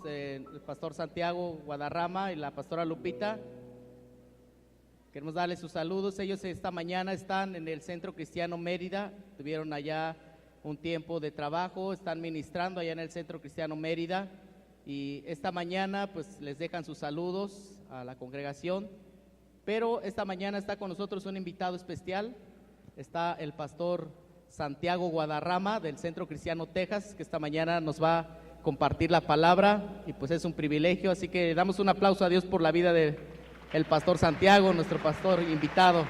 El pastor Santiago Guadarrama y la pastora Lupita. Queremos darles sus saludos. Ellos esta mañana están en el Centro Cristiano Mérida, tuvieron allá un tiempo de trabajo, están ministrando allá en el Centro Cristiano Mérida y esta mañana pues les dejan sus saludos a la congregación. Pero esta mañana está con nosotros un invitado especial, está el pastor Santiago Guadarrama del Centro Cristiano Texas, que esta mañana nos va a compartir la palabra y pues es un privilegio, así que damos un aplauso a Dios por la vida de el pastor Santiago, nuestro pastor invitado.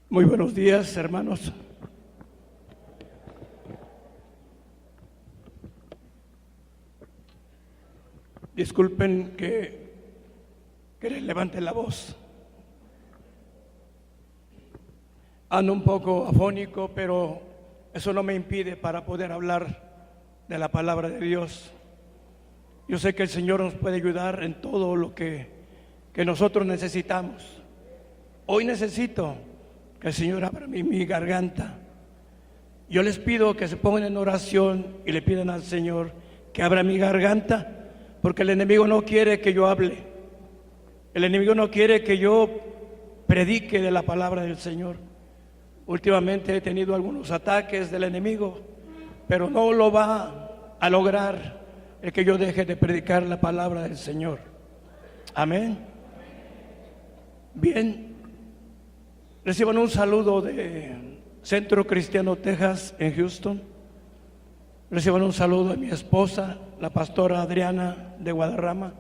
Muy buenos días, hermanos. Disculpen que les levante la voz. Ando un poco afónico, pero eso no me impide para poder hablar de la palabra de Dios. Yo sé que el Señor nos puede ayudar en todo lo que nosotros necesitamos. Hoy necesito que el Señor abra mi garganta. Yo les pido que se pongan en oración y le pidan al Señor que abra mi garganta, porque el enemigo no quiere que yo hable. El enemigo no quiere que yo predique de la palabra del Señor. Últimamente he tenido algunos ataques del enemigo, pero no lo va a lograr el que yo deje de predicar la palabra del Señor. Amén. Bien, reciban un saludo de Centro Cristiano Texas en Houston. Reciban un saludo de mi esposa, la pastora Adriana de Guadarrama,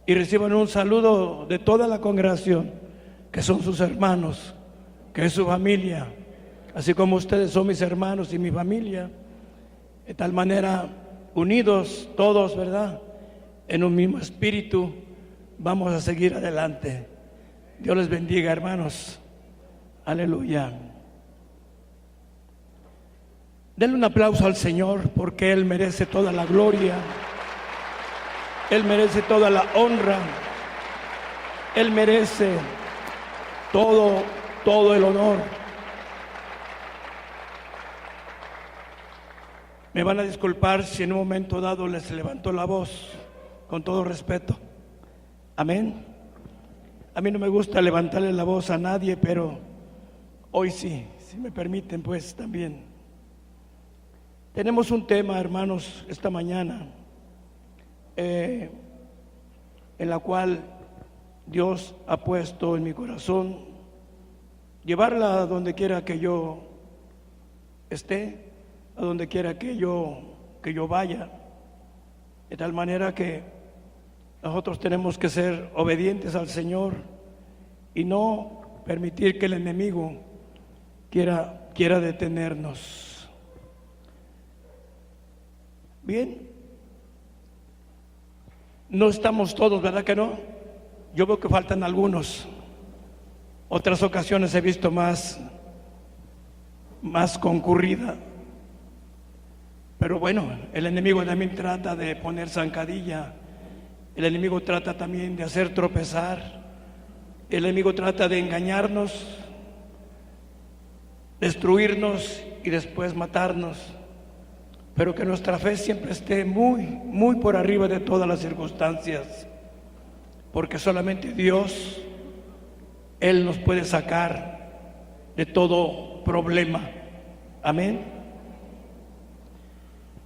y reciban un saludo de toda la congregación, que son sus hermanos, que es su familia, así como ustedes son mis hermanos y mi familia, de tal manera unidos todos, ¿verdad? En un mismo espíritu, vamos a seguir adelante. Dios les bendiga, hermanos. Aleluya. Denle un aplauso al Señor, porque Él merece toda la gloria, Él merece toda la honra, Él merece todo el honor. Me van a disculpar si en un momento dado les levantó la voz, con todo respeto. Amén. A mí no me gusta levantarle la voz a nadie, pero hoy sí, si me permiten, pues también. Tenemos un tema, hermanos, esta mañana, en la cual Dios ha puesto en mi corazón llevarla a donde quiera que yo esté, a donde quiera que yo vaya, de tal manera que nosotros tenemos que ser obedientes al Señor y no permitir que el enemigo quiera detenernos. Bien, no estamos todos, ¿verdad que no? Yo veo que faltan algunos. Otras ocasiones he visto más concurrida. Pero bueno, el enemigo también trata de poner zancadilla. El enemigo trata también de hacer tropezar. El enemigo trata de engañarnos, destruirnos y después matarnos. Pero que nuestra fe siempre esté muy por arriba de todas las circunstancias, porque solamente Dios, Él nos puede sacar de todo problema. Amén.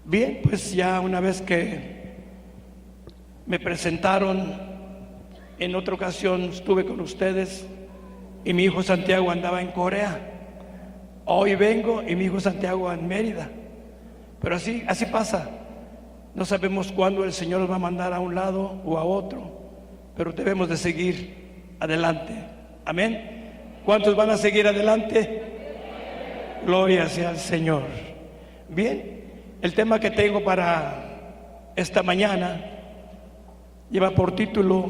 Bien, pues ya una vez que me presentaron, en otra ocasión estuve con ustedes y mi hijo Santiago andaba en Corea. Hoy vengo y mi hijo Santiago en Mérida. Pero así pasa. No sabemos cuándo el Señor nos va a mandar a un lado o a otro, pero debemos de seguir adelante. Amén. ¿Cuántos van a seguir adelante? Gloria sea al Señor. Bien, el tema que tengo para esta mañana lleva por título: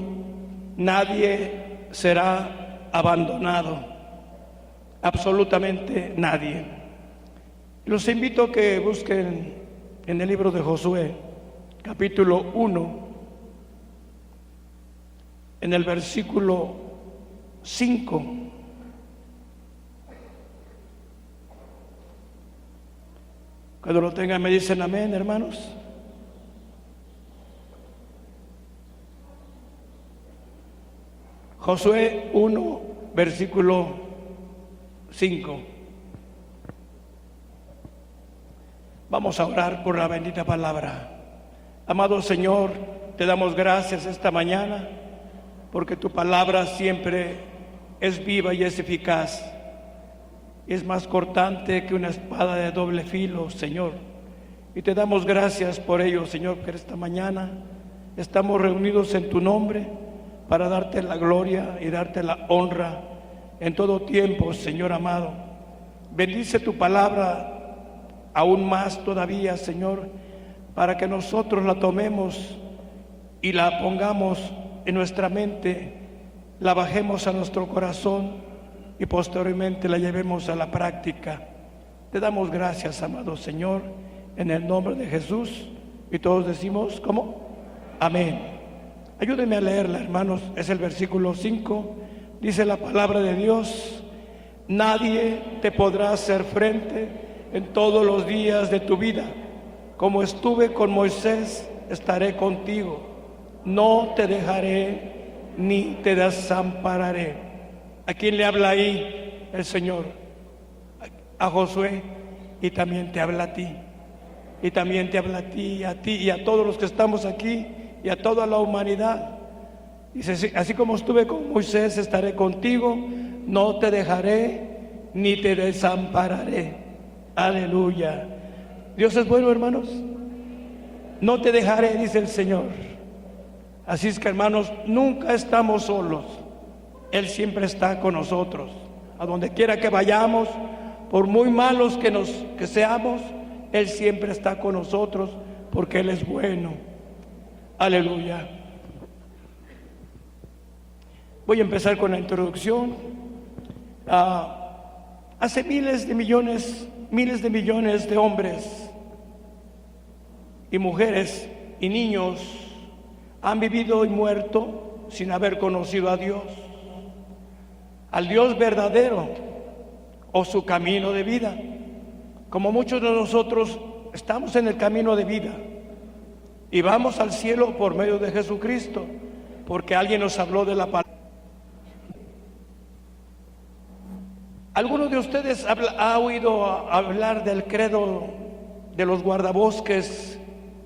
nadie será abandonado. Absolutamente nadie. Los invito a que busquen en el libro de Josué, capítulo 1, en el versículo 5. Cuando lo tengan me dicen amén, hermanos. Josué 1, versículo 5. Vamos a orar por la bendita palabra. Amado Señor, te damos gracias esta mañana porque tu palabra siempre es viva y es eficaz. Es más cortante que una espada de doble filo, Señor. Y te damos gracias por ello, Señor, que esta mañana estamos reunidos en tu nombre para darte la gloria y darte la honra en todo tiempo, Señor amado. Bendice tu palabra aún más todavía, Señor, para que nosotros la tomemos y la pongamos en nuestra mente, la bajemos a nuestro corazón y posteriormente la llevemos a la práctica. Te damos gracias, amado Señor, en el nombre de Jesús. Y todos decimos, ¿cómo? Amén. Ayúdenme a leerla, hermanos. Es el versículo 5. Dice la palabra de Dios: nadie te podrá hacer frente en todos los días de tu vida. Como estuve con Moisés, estaré contigo. No te dejaré ni te desampararé. ¿A quién le habla ahí el Señor? A Josué. Y también te habla a ti. Y también te habla a ti y a todos los que estamos aquí y a toda la humanidad. Dice, así como estuve con Moisés, estaré contigo. No te dejaré ni te desampararé. Aleluya. Dios es bueno, hermanos. No te dejaré, dice el Señor. Así es que, hermanos, nunca estamos solos. Él siempre está con nosotros. A donde quiera que vayamos, por muy malos que seamos, Él siempre está con nosotros porque Él es bueno. Aleluya. Voy a empezar con la introducción. Hace miles de millones de hombres y mujeres y niños han vivido y muerto sin haber conocido a Dios, al Dios verdadero o su camino de vida. Como muchos de nosotros estamos en el camino de vida y vamos al cielo por medio de Jesucristo, porque alguien nos habló de la palabra. ¿Alguno de ustedes ha oído hablar del credo de los guardabosques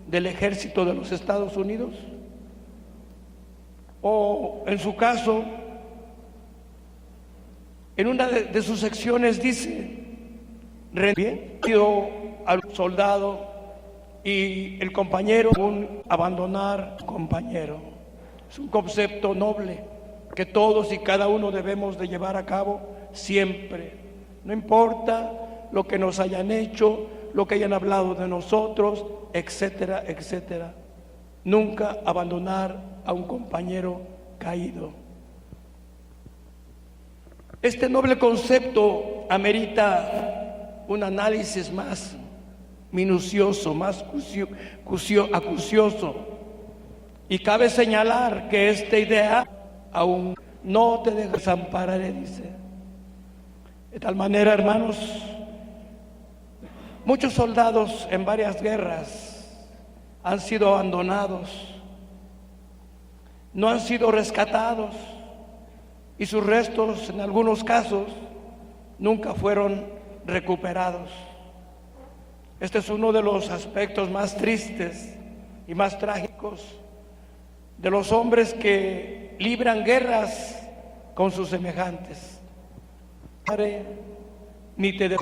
del ejército de los Estados Unidos? O en su caso, en una de sus secciones dice: rendido al soldado y el compañero abandonar al compañero. Es un concepto noble que todos y cada uno debemos de llevar a cabo siempre. No importa lo que nos hayan hecho, lo que hayan hablado de nosotros, etcétera, etcétera. Nunca abandonar a un compañero caído. Este noble concepto amerita un análisis más minucioso, más acucioso. Y cabe señalar que esta idea aún no te desampararé, dice. De tal manera, hermanos, muchos soldados en varias guerras han sido abandonados, no han sido rescatados y sus restos en algunos casos nunca fueron recuperados. Este es uno de los aspectos más tristes y más trágicos de los hombres que libran guerras con sus semejantes. Ni te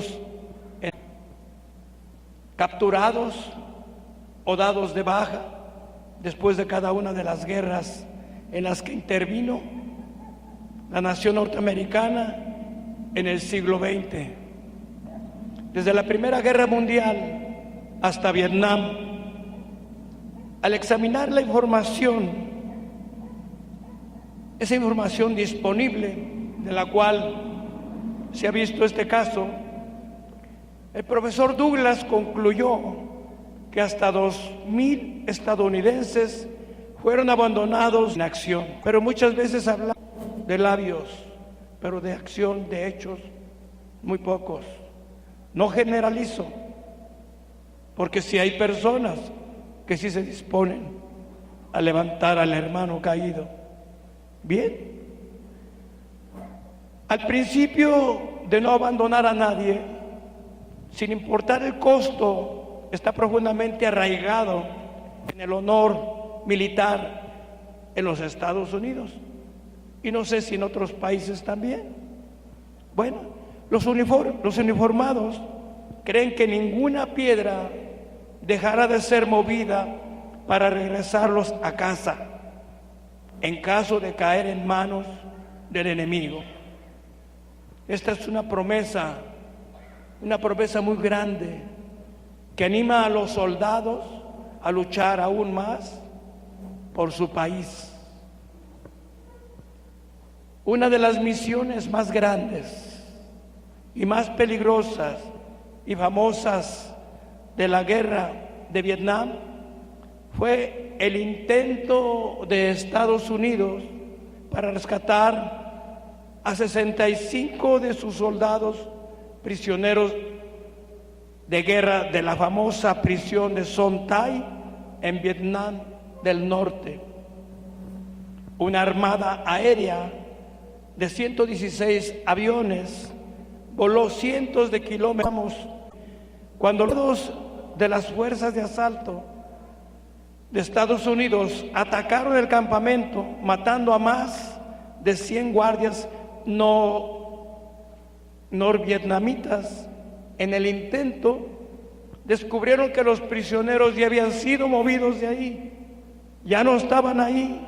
capturados o dados de baja después de cada una de las guerras en las que intervino la nación norteamericana en el siglo XX. Desde la Primera Guerra Mundial hasta Vietnam. Al examinar la información, esa información disponible de la cual se ha visto este caso, el profesor Douglas concluyó que hasta 2,000 estadounidenses fueron abandonados en acción. Pero muchas veces hablamos de labios, pero de acción, de hechos, muy pocos. No generalizo, porque si hay personas que sí se disponen a levantar al hermano caído. Bien. Al principio de no abandonar a nadie, sin importar el costo, está profundamente arraigado en el honor militar en los Estados Unidos. Y no sé si en otros países también. Bueno, los uniformados creen que ninguna piedra dejará de ser movida para regresarlos a casa en caso de caer en manos del enemigo. Esta es una promesa muy grande que anima a los soldados a luchar aún más por su país. Una de las misiones más grandes y más peligrosas y famosas de la guerra de Vietnam fue el intento de Estados Unidos para rescatar a 65 de sus soldados prisioneros de guerra de la famosa prisión de Son Tai en Vietnam del Norte. Una armada aérea de 116 aviones voló cientos de kilómetros cuando los de las fuerzas de asalto de Estados Unidos atacaron el campamento, matando a más de 100 guardias norvietnamitas. En el intento descubrieron que los prisioneros ya habían sido movidos de ahí, ya no estaban ahí,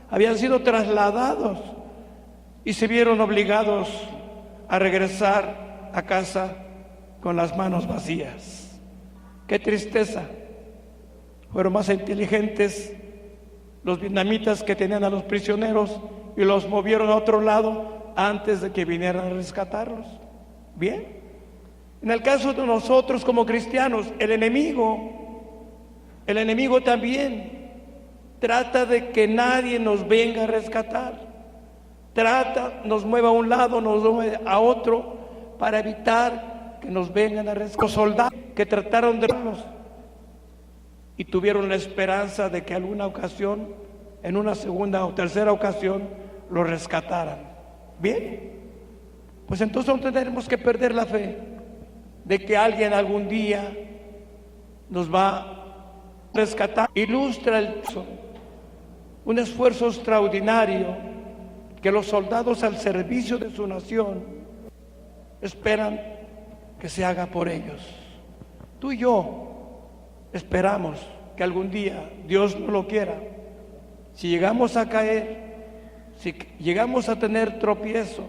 habían sido trasladados y se vieron obligados a regresar a casa con las manos vacías. ¡Qué tristeza! Fueron más inteligentes los vietnamitas que tenían a los prisioneros y los movieron a otro lado antes de que vinieran a rescatarlos. Bien, en el caso de nosotros como cristianos, el enemigo también trata de que nadie nos venga a rescatar. Nos mueva a un lado, nos mueve a otro para evitar que nos vengan a rescatar. Los soldados que trataron de verlos y tuvieron la esperanza de que alguna ocasión, en una segunda o tercera ocasión, los rescataran. Bien, pues entonces no tenemos que perder la fe de que alguien algún día nos va a rescatar. Ilustra un esfuerzo extraordinario que los soldados al servicio de su nación esperan que se haga por ellos. Tú y yo esperamos que algún día, Dios no lo quiera, si llegamos a caer, si llegamos a tener tropiezo,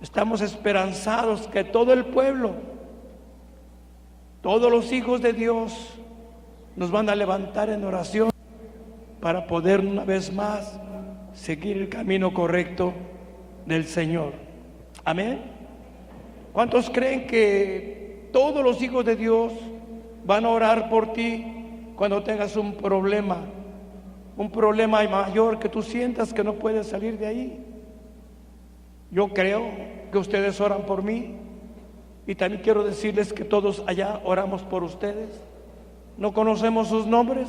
estamos esperanzados que todo el pueblo, todos los hijos de Dios nos van a levantar en oración para poder una vez más seguir el camino correcto del Señor. Amén. ¿Cuántos creen que todos los hijos de Dios van a orar por ti cuando tengas un problema mayor que tú sientas que no puedes salir de ahí? Yo creo que ustedes oran por mí y también quiero decirles que todos allá oramos por ustedes. No conocemos sus nombres,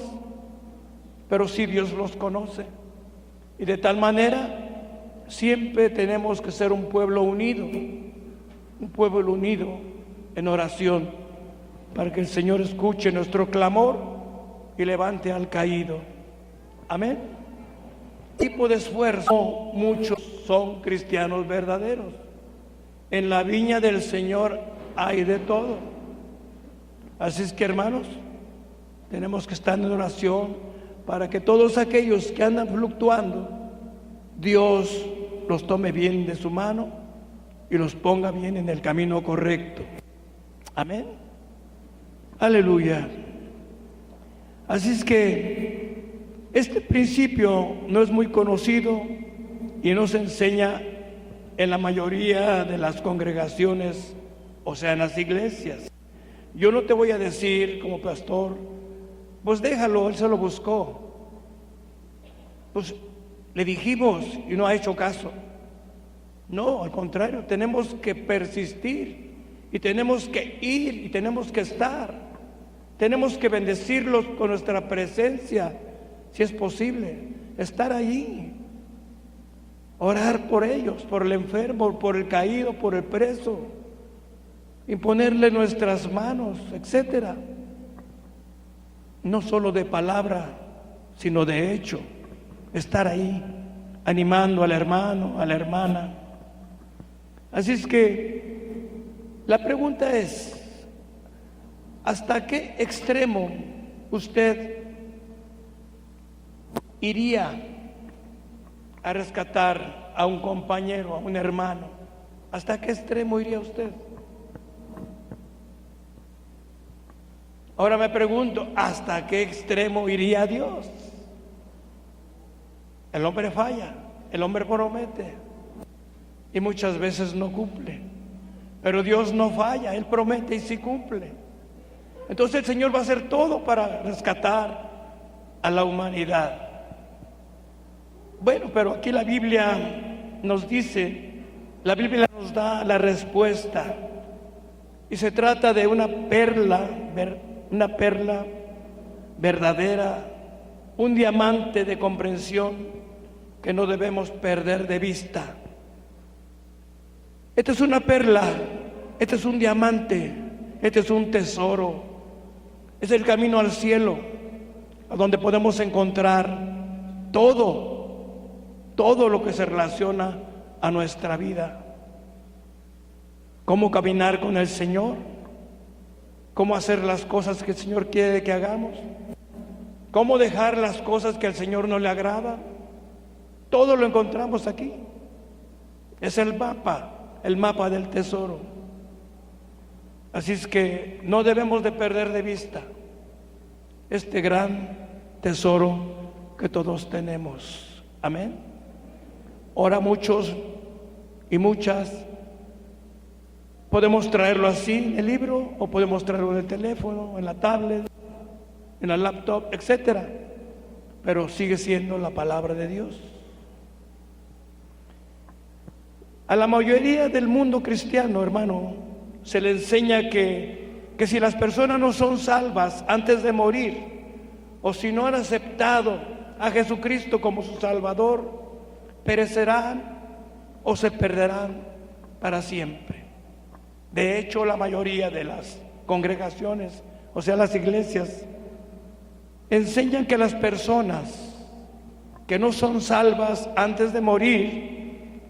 pero sí Dios los conoce. Y de tal manera siempre tenemos que ser un pueblo unido en oración, para que el Señor escuche nuestro clamor y levante al caído. Amén. Tipo de esfuerzo, muchos son cristianos verdaderos. En la viña del Señor hay de todo. Así es que, hermanos, tenemos que estar en oración para que todos aquellos que andan fluctuando, Dios los tome bien de su mano y los ponga bien en el camino correcto. Amén. Aleluya. Así es que este principio no es muy conocido y no se enseña en la mayoría de las congregaciones, o sea, en las iglesias. Yo no te voy a decir como pastor, pues déjalo, él se lo buscó. pues le dijimos y no ha hecho caso. No, al contrario, tenemos que persistir y tenemos que ir y tenemos que estar. Tenemos que bendecirlos con nuestra presencia, si es posible, estar allí, orar por ellos, por el enfermo, por el caído, por el preso, imponerle nuestras manos, etcétera. No solo de palabra, sino de hecho, estar ahí, animando al hermano, a la hermana. Así es que la pregunta es, ¿hasta qué extremo usted iría a rescatar a un compañero, a un hermano? ¿Hasta qué extremo iría usted? Ahora me pregunto, ¿hasta qué extremo iría Dios? El hombre falla, el hombre promete y muchas veces no cumple, pero Dios no falla, Él promete y sí cumple. Entonces el Señor va a hacer todo para rescatar a la humanidad. Bueno, pero aquí la Biblia nos dice, la Biblia nos da la respuesta y se trata de una perla verdadera, un diamante de comprensión que no debemos perder de vista. Esta es una perla, este es un diamante, este es un tesoro, es el camino al cielo, a donde podemos encontrar todo lo que se relaciona a nuestra vida. Cómo caminar con el Señor, cómo hacer las cosas que el Señor quiere que hagamos, cómo dejar las cosas que al Señor no le agrada. Todo lo encontramos aquí. Es el mapa del tesoro. Así es que no debemos de perder de vista este gran tesoro que todos tenemos. Amén. Ahora muchos y muchas podemos traerlo así en el libro, o podemos traerlo en el teléfono, en la tablet, en la laptop, etcétera. Pero sigue siendo la palabra de Dios. A la mayoría del mundo cristiano, hermano, se le enseña que si las personas no son salvas antes de morir, o si no han aceptado a Jesucristo como su Salvador, perecerán o se perderán para siempre. De hecho, la mayoría de las congregaciones, o sea, las iglesias, enseñan que las personas que no son salvas antes de morir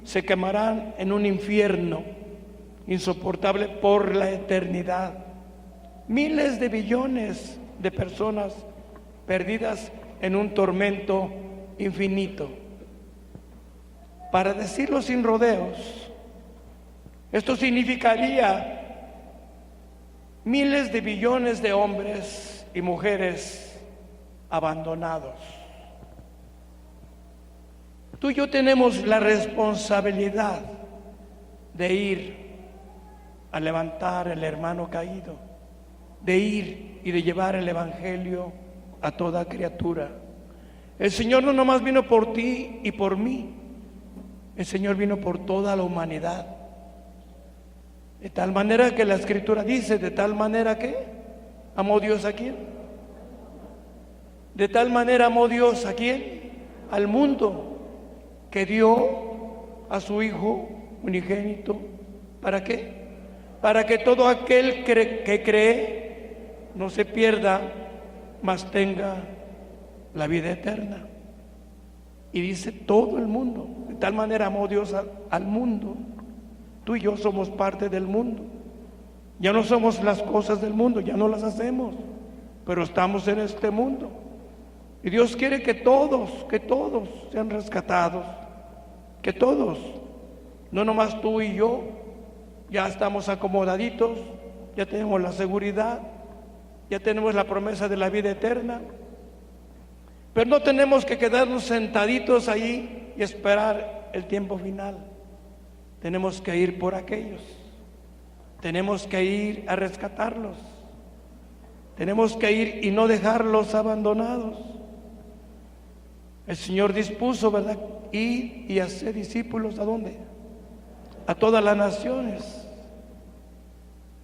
se quemarán en un infierno insoportable por la eternidad. Miles de billones de personas perdidas en un tormento infinito. Para decirlo sin rodeos, esto significaría miles de billones de hombres y mujeres abandonados. Tú y yo tenemos la responsabilidad de ir a levantar el hermano caído, de ir y de llevar el evangelio a toda criatura. El Señor no nomás vino por ti y por mí, el Señor vino por toda la humanidad. De tal manera que la Escritura dice, de tal manera que amó Dios a quién. De tal manera amó Dios a quién, al mundo, que dio a su Hijo unigénito. ¿Para qué? Para que todo aquel que cree no se pierda, mas tenga la vida eterna. Y dice todo el mundo. De tal manera amó Dios al mundo. Tú y yo somos parte del mundo. Ya no somos las cosas del mundo, ya no las hacemos, pero estamos en este mundo. Y Dios quiere que todos sean rescatados. Que todos, no nomás tú y yo, ya estamos acomodaditos, ya tenemos la seguridad, ya tenemos la promesa de la vida eterna, pero no tenemos que quedarnos sentaditos ahí y esperar el tiempo final. Tenemos que ir por aquellos, tenemos que ir a rescatarlos, tenemos que ir y no dejarlos abandonados. El Señor dispuso, ¿verdad? Ir y hacer discípulos, ¿a dónde? A todas las naciones.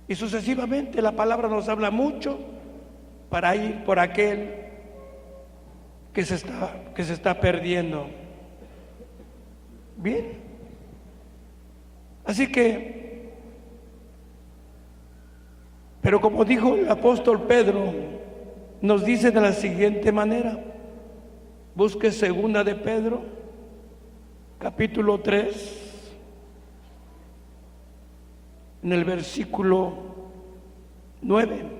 Y sucesivamente la palabra nos habla mucho para ir por aquel que se está perdiendo. Bien. Así que, pero como dijo el apóstol Pedro, nos dice de la siguiente manera: busque segunda de Pedro, capítulo 3, en el versículo 9.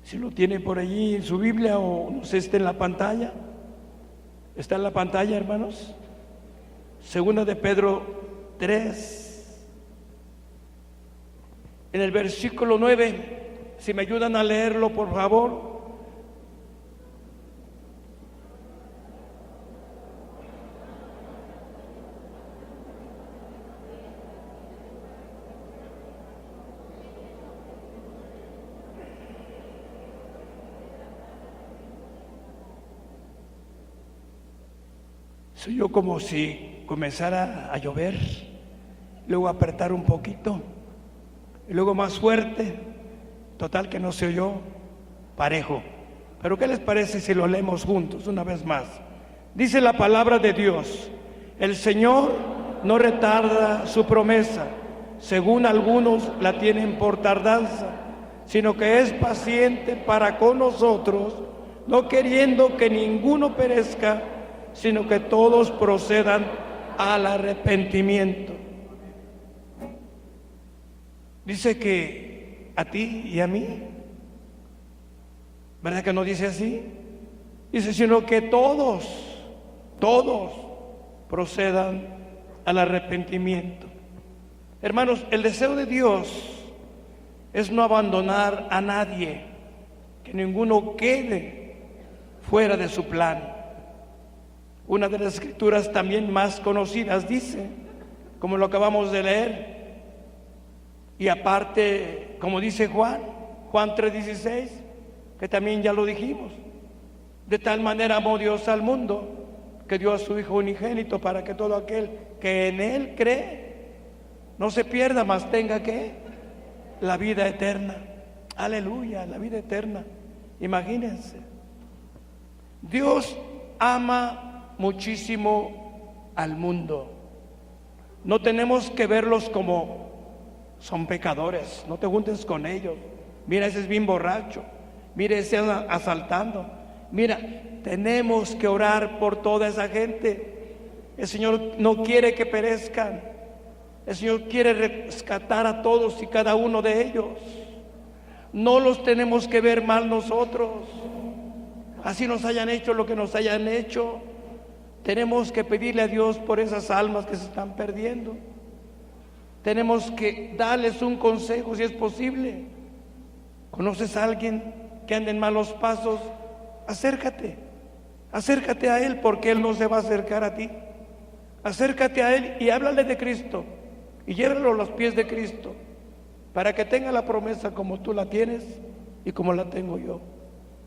Si lo tiene por allí en su Biblia, o no sé, está en la pantalla. ¿Está en la pantalla, hermanos? Segunda de Pedro 3, en el versículo 9. Si me ayudan a leerlo, por favor. Soy yo como si comenzara a llover, luego apretar un poquito, y luego más fuerte, total que no se oyó parejo. Pero ¿qué les parece si lo leemos juntos una vez más? Dice la palabra de Dios: el Señor no retarda su promesa, según algunos la tienen por tardanza, sino que es paciente para con nosotros, no queriendo que ninguno perezca, sino que todos procedan al arrepentimiento. Dice que a ti y a mí, ¿verdad que no dice así? Dice, sino que todos procedan al arrepentimiento. Hermanos, el deseo de Dios es no abandonar a nadie, que ninguno quede fuera de su plan. Una de las escrituras también más conocidas dice, como lo acabamos de leer, y aparte, como dice Juan 3:16, que también ya lo dijimos: de tal manera amó Dios al mundo, que dio a su Hijo unigénito, para que todo aquel que en Él cree no se pierda, mas tenga ¿qué? La vida eterna. Aleluya, la vida eterna. Imagínense, Dios ama muchísimo al mundo. No tenemos que verlos como son pecadores. No te juntes con ellos. Mira, ese es bien borracho. Mira, ese anda asaltando. Mira, tenemos que orar por toda esa gente. El Señor no quiere que perezcan. El Señor quiere rescatar a todos y cada uno de ellos. No los tenemos que ver mal nosotros. Así nos hayan hecho lo que nos hayan hecho. Tenemos que pedirle a Dios por esas almas que se están perdiendo. Tenemos que darles un consejo si es posible. ¿Conoces a alguien que anda en malos pasos? Acércate a él, porque él no se va a acercar a ti. Acércate a él y háblale de Cristo y llévalo a los pies de Cristo, para que tenga la promesa como tú la tienes y como la tengo yo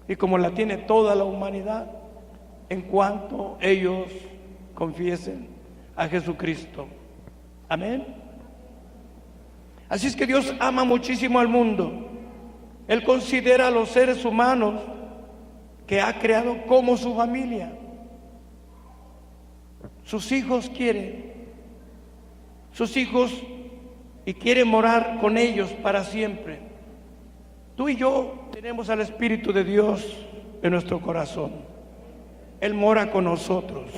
y como la tiene toda la humanidad, en cuanto ellos confiesen a Jesucristo. Amén. Así es que Dios ama muchísimo al mundo. Él considera a los seres humanos que ha creado como su familia. Sus hijos y quiere morar con ellos para siempre. Tú y yo tenemos al Espíritu de Dios en nuestro corazón. Él mora con nosotros,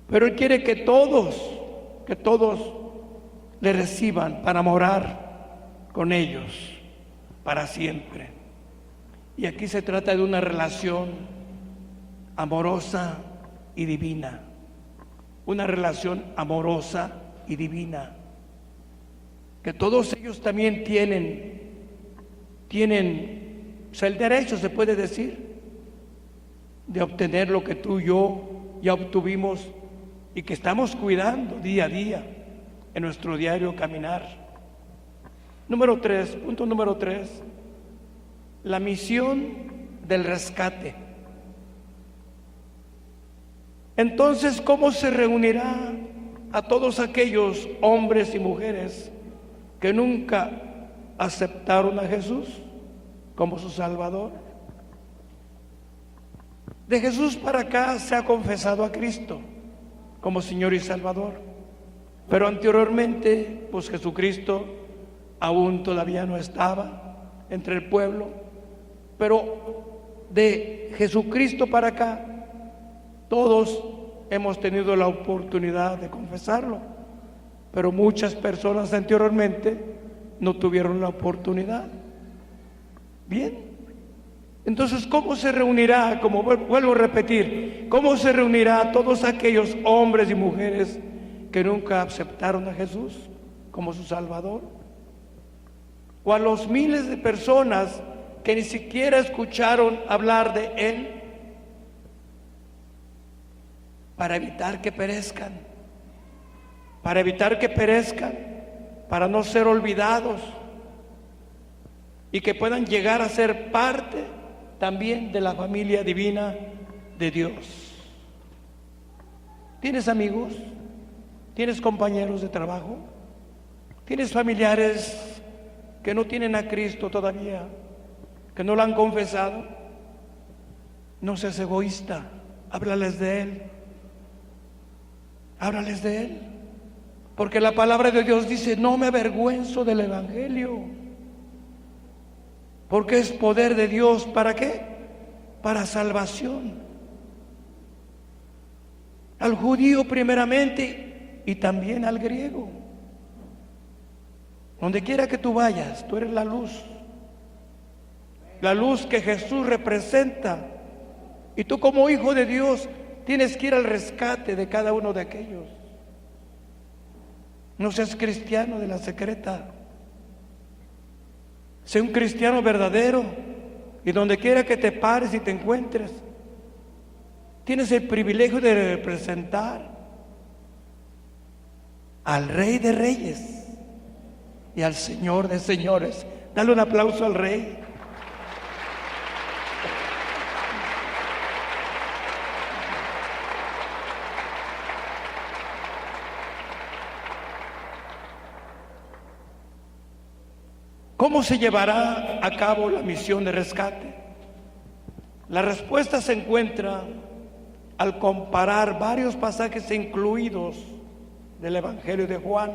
pero Él quiere que todos le reciban para morar con ellos para siempre. Y aquí se trata de una relación amorosa y divina, una relación amorosa y divina, que todos ellos también tienen, o sea, el derecho, se puede decir, de obtener lo que tú y yo ya obtuvimos y que estamos cuidando día a día en nuestro diario caminar. Número 3, punto número 3, la misión del rescate. Entonces, ¿cómo se reunirá a todos aquellos hombres y mujeres que nunca aceptaron a Jesús como su Salvador? De Jesús para acá se ha confesado a Cristo como Señor y Salvador, pero anteriormente, pues Jesucristo aún todavía no estaba entre el pueblo. Pero de Jesucristo para acá, todos hemos tenido la oportunidad de confesarlo, pero muchas personas anteriormente no tuvieron la oportunidad. Bien, entonces, ¿cómo se reunirá? Como vuelvo a repetir, ¿cómo se reunirá a todos aquellos hombres y mujeres que nunca aceptaron a Jesús como su Salvador? O a los miles de personas que ni siquiera escucharon hablar de Él, para evitar que perezcan, para no ser olvidados y que puedan llegar a ser parte también de la familia divina de Dios. ¿Tienes amigos? ¿Tienes compañeros de trabajo? ¿Tienes familiares que no tienen a Cristo todavía, que no lo han confesado? No seas egoísta, háblales de Él. Háblales de Él, porque la palabra de Dios dice: no me avergüenzo del Evangelio, porque es poder de Dios. ¿Para qué? Para salvación al judío primeramente y también al griego. Donde quiera que tú vayas, tú eres la luz que Jesús representa, y tú como hijo de Dios tienes que ir al rescate de cada uno de aquellos. No seas cristiano de la secreta, sé un cristiano verdadero, y donde quiera que te pares y te encuentres, tienes el privilegio de representar al Rey de Reyes y al Señor de Señores. Dale un aplauso al Rey. ¿Cómo se llevará a cabo la misión de rescate? La respuesta se encuentra al comparar varios pasajes incluidos del Evangelio de Juan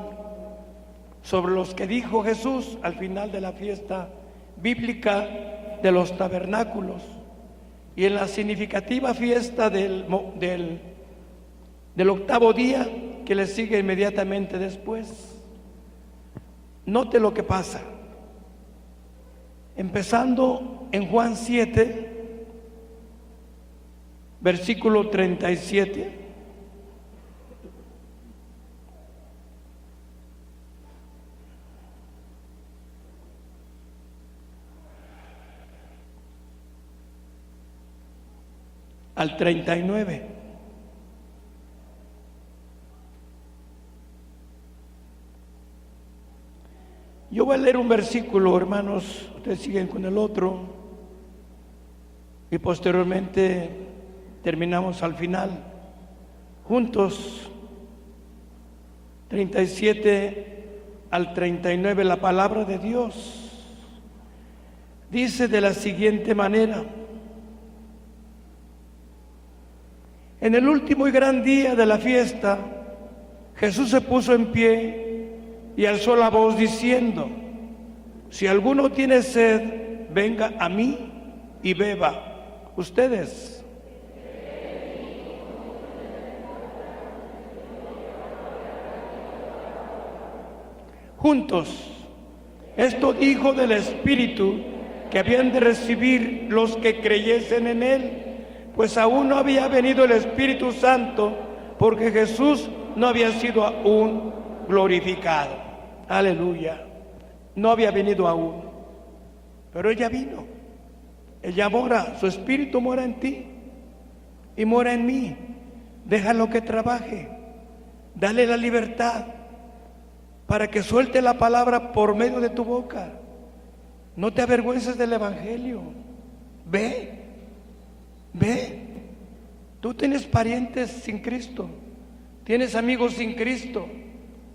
sobre los que dijo Jesús al final de la fiesta bíblica de los tabernáculos y en la significativa fiesta del octavo día que le sigue inmediatamente después. Note lo que pasa. Empezando en Juan 7, versículo 37. Al 39. Yo voy a leer un versículo, hermanos, ustedes siguen con el otro y posteriormente terminamos al final juntos. 37 al 39, la palabra de Dios dice de la siguiente manera: en el último y gran día de la fiesta, Jesús se puso en pie y alzó la voz diciendo: si alguno tiene sed, venga a mí y beba. Ustedes. Juntos. Esto dijo del Espíritu que habían de recibir los que creyesen en Él, pues aún no había venido el Espíritu Santo, porque Jesús no había sido aún glorificado. Aleluya. No había venido aún, pero ella vino. Ella mora, su Espíritu mora en ti y mora en mí. Déjalo que trabaje, dale la libertad para que suelte la palabra por medio de tu boca. No te avergüences del Evangelio. Ve. Tú tienes parientes sin Cristo, tienes amigos sin Cristo,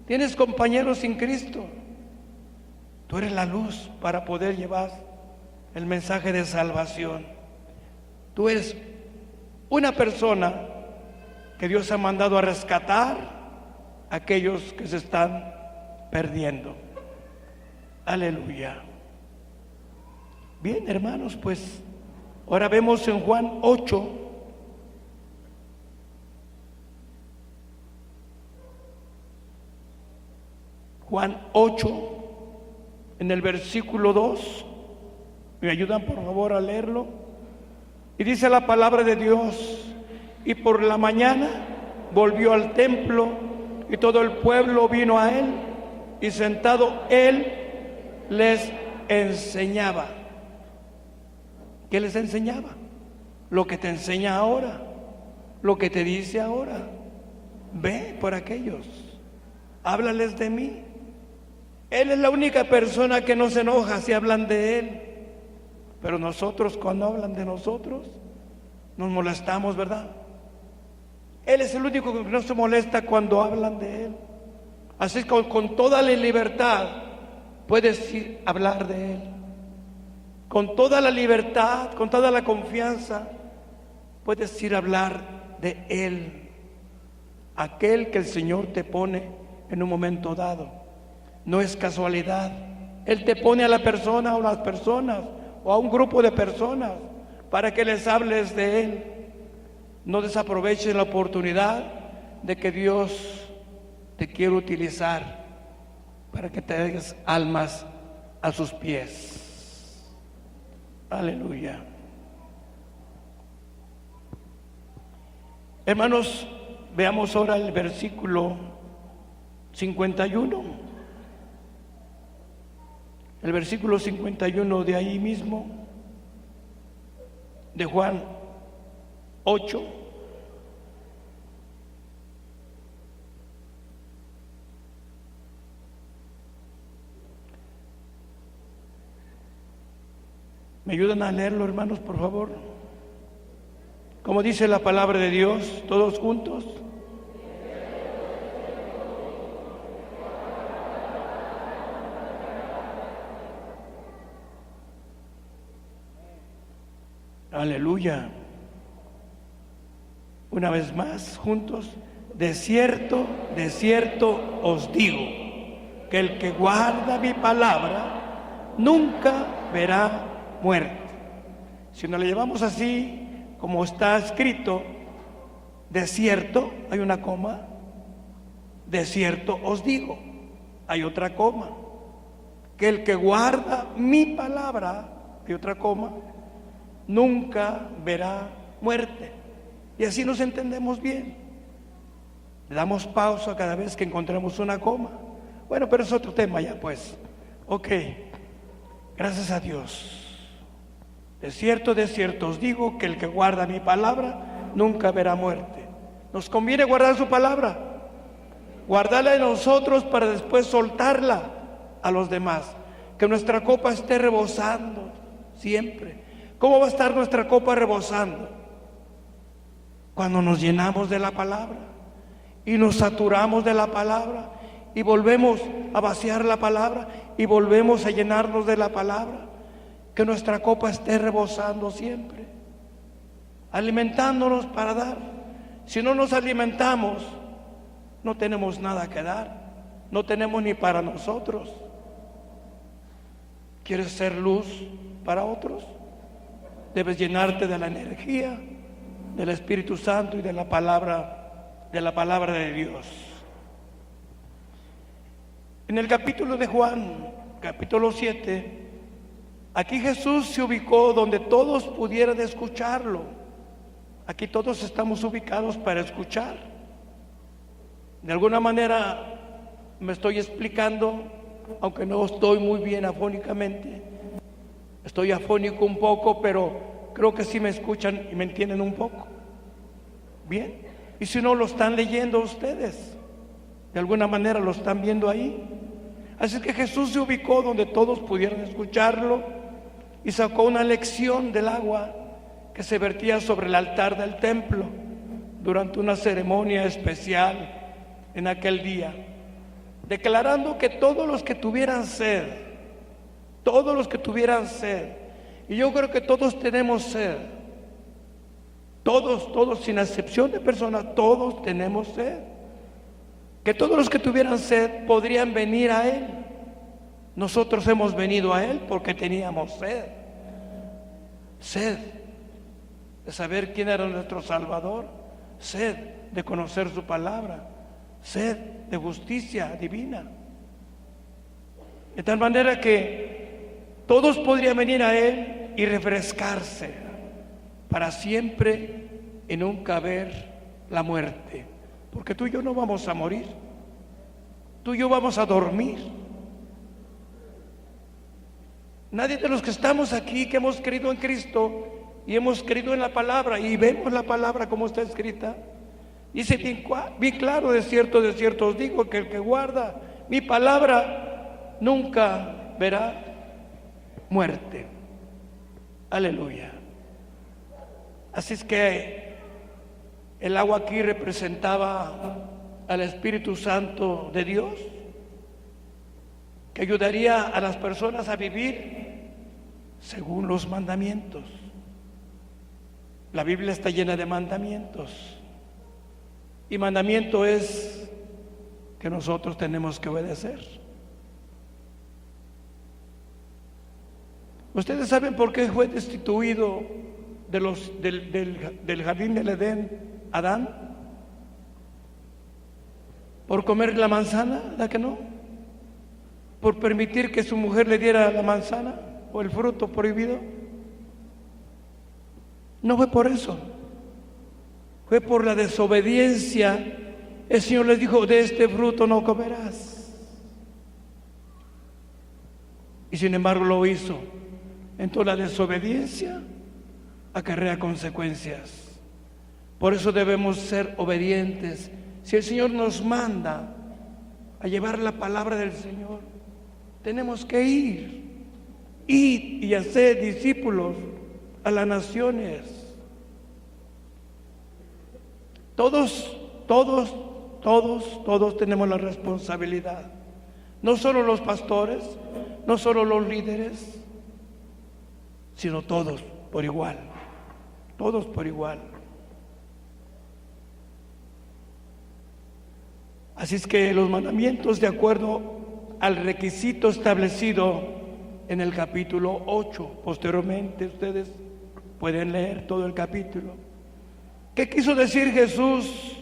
tienes compañeros sin Cristo. Tú eres la luz para poder llevar el mensaje de salvación. Tú eres una persona que Dios ha mandado a rescatar a aquellos que se están perdiendo. Aleluya. Bien, hermanos, pues ahora vemos en Juan 8. Juan 8, en el versículo 2, ¿me ayudan por favor a leerlo? Y dice la palabra de Dios: y por la mañana volvió al templo, y todo el pueblo vino a él, y sentado él les enseñaba. ¿Qué les enseñaba? Lo que te enseña ahora, lo que te dice ahora. Ve por aquellos, háblales de mí. Él es la única persona que no se enoja si hablan de él. Pero nosotros, cuando hablan de nosotros, nos molestamos, ¿verdad? Él es el único que no se molesta cuando hablan de él. Así que con toda la libertad puedes hablar de él. Con toda la libertad, con toda la confianza, puedes ir a hablar de él. Aquel que el Señor te pone en un momento dado. No es casualidad. Él te pone a la persona o las personas o a un grupo de personas para que les hables de él. No desaproveches la oportunidad de que Dios te quiere utilizar para que traigas almas a sus pies. Aleluya. Hermanos, veamos ahora el versículo 51. El versículo 51 de ahí mismo, de Juan 8. ¿Me ayudan a leerlo, hermanos, por favor? Como dice la palabra de Dios, todos juntos. Aleluya. Una vez más, juntos. De cierto os digo, que el que guarda mi palabra nunca verá muerte. Si nos le llevamos así, como está escrito, de cierto, hay una coma. De cierto os digo, hay otra coma. Que el que guarda mi palabra, hay otra coma, nunca verá muerte. Y así nos entendemos bien. Le damos pausa cada vez que encontramos una coma. Bueno, pero es otro tema ya, pues. Ok, gracias a Dios. De cierto os digo, que el que guarda mi palabra nunca verá muerte. Nos conviene guardar su palabra, guardarla en nosotros para después soltarla a los demás. Que nuestra copa esté rebosando siempre. ¿Cómo va a estar nuestra copa rebosando? Cuando nos llenamos de la palabra y nos saturamos de la palabra y volvemos a vaciar la palabra y volvemos a llenarnos de la palabra. Que nuestra copa esté rebosando siempre, alimentándonos para dar. Si no nos alimentamos, no tenemos nada que dar, no tenemos ni para nosotros. ¿Quieres ser luz para otros? Debes llenarte de la energía del Espíritu Santo y de la palabra de Dios. En el capítulo de Juan, capítulo 7, aquí Jesús se ubicó donde todos pudieran escucharlo. Aquí todos estamos ubicados para escuchar. De alguna manera me estoy explicando, aunque no estoy muy bien afónicamente. Estoy afónico un poco, pero creo que sí me escuchan y me entienden un poco. Bien. Y si no, lo están leyendo ustedes. De alguna manera lo están viendo ahí. Así que Jesús se ubicó donde todos pudieran escucharlo y sacó una lección del agua que se vertía sobre el altar del templo durante una ceremonia especial en aquel día, declarando que todos los que tuvieran sed, y yo creo que todos tenemos sed, todos sin excepción de personas, todos tenemos sed, que todos los que tuvieran sed podrían venir a Él. Nosotros hemos venido a Él porque teníamos sed de saber quién era nuestro Salvador, sed de conocer su palabra, sed de justicia divina. De tal manera que todos podrían venir a Él y refrescarse para siempre y nunca ver la muerte. Porque tú y yo no vamos a morir, tú y yo vamos a dormir. Nadie de los que estamos aquí, que hemos creído en Cristo y hemos creído en la palabra y vemos la palabra como está escrita, dice bien claro: de cierto os digo que el que guarda mi palabra nunca verá muerte. Aleluya. Así es que el agua aquí representaba al Espíritu Santo de Dios, que ayudaría a las personas a vivir según los mandamientos. La Biblia está llena de mandamientos, y mandamiento es que nosotros tenemos que obedecer. ¿Ustedes saben por qué fue destituido del jardín del Edén Adán? ¿Por comer la manzana? ¿La que no? ¿Por permitir que su mujer le diera la manzana o el fruto prohibido? No fue por eso, fue por la desobediencia. El Señor les dijo: de este fruto no comerás. Y sin embargo lo hizo. Entonces la desobediencia acarrea consecuencias. Por eso debemos ser obedientes. Si el Señor nos manda a llevar la palabra del Señor, tenemos que ir y hacer discípulos a las naciones. Todos tenemos la responsabilidad. No solo los pastores, no solo los líderes, sino todos por igual. Todos por igual. Así es que los mandamientos, de acuerdo al requisito establecido en el capítulo 8, posteriormente ustedes pueden leer todo el capítulo. ¿Qué quiso decir Jesús